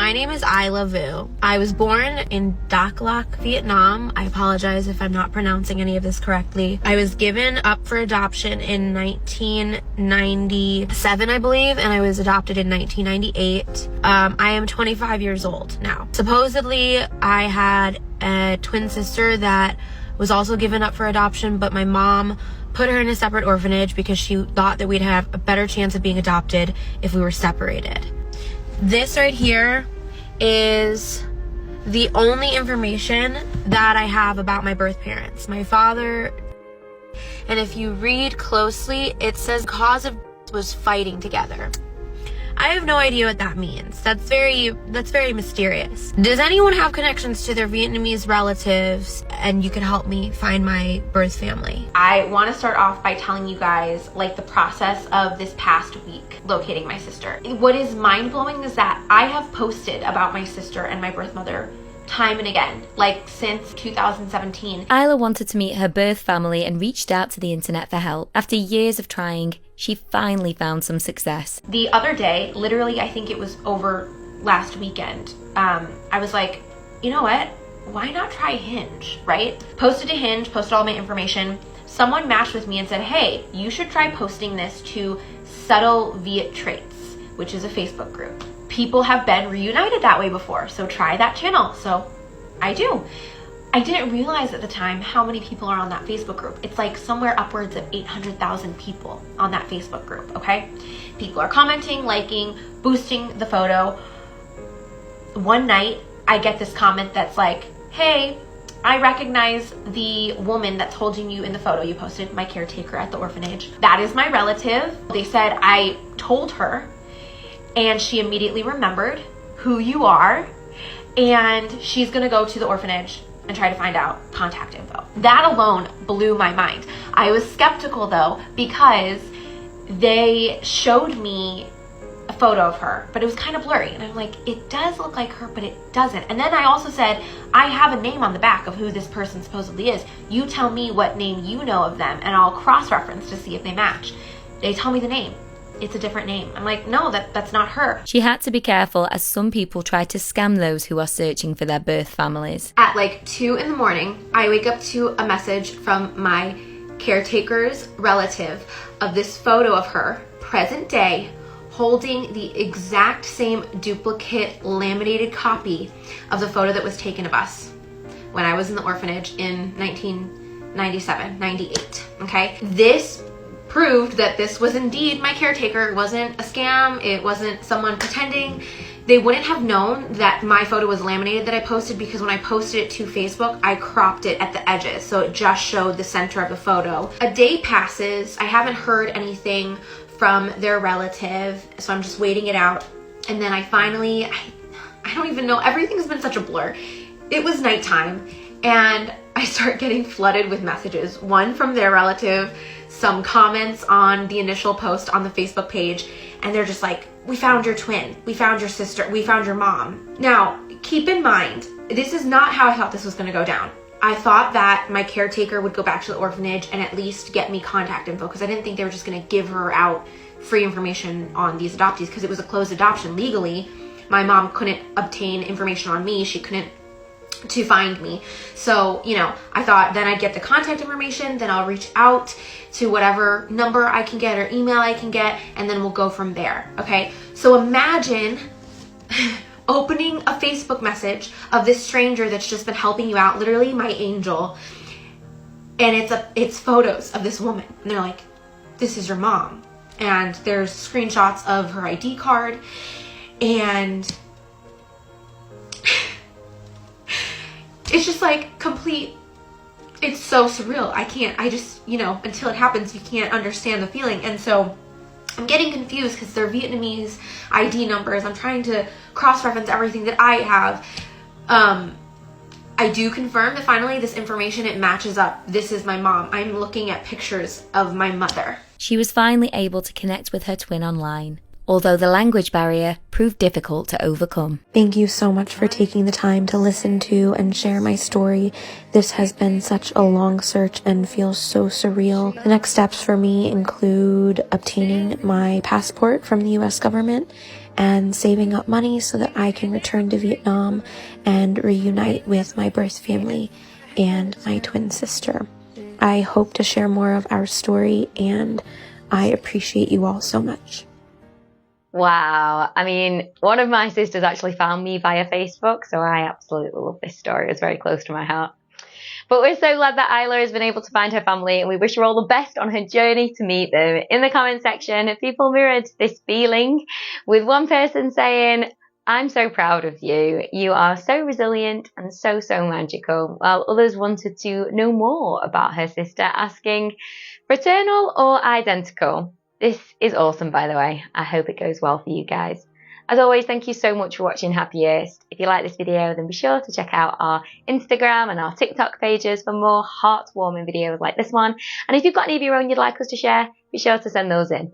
My name is Isla Vu. I was born in Dak Lak, Vietnam. I apologize if I'm not pronouncing any of this correctly. I was given up for adoption in 1997, I believe, and I was adopted in 1998. I am 25 years old now. Supposedly, I had a twin sister that was also given up for adoption, but my mom put her in a separate orphanage because she thought that we'd have a better chance of being adopted if we were separated. This right here is the only information that I have about my birth parents. My father, and if you read closely, it says cause of was fighting together. I have no idea what that means. That's very mysterious. Does anyone have connections to their Vietnamese relatives? And you can help me find my birth family. I want to start off by telling you guys like the process of this past week locating my sister. What is mind-blowing is that I have posted about my sister and my birth mother time and again, like since 2017. Isla wanted to meet her birth family and reached out to the internet for help. After years of trying, she finally found some success. The other day, literally, I think it was over last weekend, I was like, you know what? Why not try Hinge, right? Posted to Hinge, posted all my information. Someone matched with me and said, hey, you should try posting this to Subtle Viet Traits, which is a Facebook group. People have been reunited that way before, so try that channel. So I do. I didn't realize at the time how many people are on that Facebook group. It's like somewhere upwards of 800,000 people on that Facebook group, okay? People are commenting, liking, boosting the photo. One night, I get this comment that's like, hey, I recognize the woman that's holding you in the photo you posted, my caretaker at the orphanage. That is my relative. They said I told her, and she immediately remembered who you are, and she's gonna go to the orphanage and try to find out contact info. That alone blew my mind. I was skeptical though, because they showed me a photo of her, but it was kind of blurry. And I'm like, it does look like her, but it doesn't. And then I also said, I have a name on the back of who this person supposedly is. You tell me what name you know of them, and I'll cross-reference to see if they match. They tell me the name. It's a different name. I'm like, no, that's not her. She had to be careful as some people try to scam those who are searching for their birth families. At like 2 in the morning, I wake up to a message from my caretaker's relative of this photo of her, present day, holding the exact same duplicate laminated copy of the photo that was taken of us when I was in the orphanage in 1997, 98, okay? This proved that this was indeed my caretaker. It wasn't a scam. It wasn't someone pretending. They wouldn't have known that my photo was laminated that I posted, because when I posted it to Facebook, I cropped it at the edges, so it just showed the center of the photo. A day passes. I haven't heard anything from their relative, so I'm just waiting it out. And then I finally, I don't even know, everything's been such a blur. It was nighttime, and I start getting flooded with messages. One from their relative, some comments on the initial post on the Facebook page, and they're just like, we found your twin, we found your sister, we found your mom. Now, keep in mind, this is not how I thought this was gonna go down. I thought that my caretaker would go back to the orphanage and at least get me contact info, because I didn't think they were just gonna give her out free information on these adoptees, because it was a closed adoption legally. My mom couldn't obtain information on me, she couldn't to find me. So, you know, I thought then I'd get the contact information, then I'll reach out to whatever number I can get or email I can get, and then we'll go from there, okay? So imagine opening a Facebook message of this stranger that's just been helping you out, literally my angel, and it's photos of this woman, and they're like, this is your mom, and there's screenshots of her ID card, and it's just like complete, it's so surreal. I just, you know, until it happens, you can't understand the feeling. And so I'm getting confused because they're Vietnamese ID numbers. I'm trying to cross-reference everything that I have. I do confirm that finally this information, it matches up. This is my mom. I'm looking at pictures of my mother. She was finally able to connect with her twin online, although the language barrier proved difficult to overcome. Thank you so much for taking the time to listen to and share my story. This has been such a long search and feels so surreal. The next steps for me include obtaining my passport from the US government and saving up money so that I can return to Vietnam and reunite with my birth family and my twin sister. I hope to share more of our story, and I appreciate you all so much. Wow. I mean, one of my sisters actually found me via Facebook, so I absolutely love this story. It's very close to my heart. But we're so glad that Isla has been able to find her family, and we wish her all the best on her journey to meet them. In the comment section, people mirrored this feeling, with one person saying, "I'm so proud of you. You are so resilient and so magical," while others wanted to know more about her sister, asking, "Fraternal or identical?" This is awesome, by the way. I hope it goes well for you guys. As always, thank you so much for watching Happiest. If you like this video, then be sure to check out our Instagram and our TikTok pages for more heartwarming videos like this one. And if you've got any of your own you'd like us to share, be sure to send those in.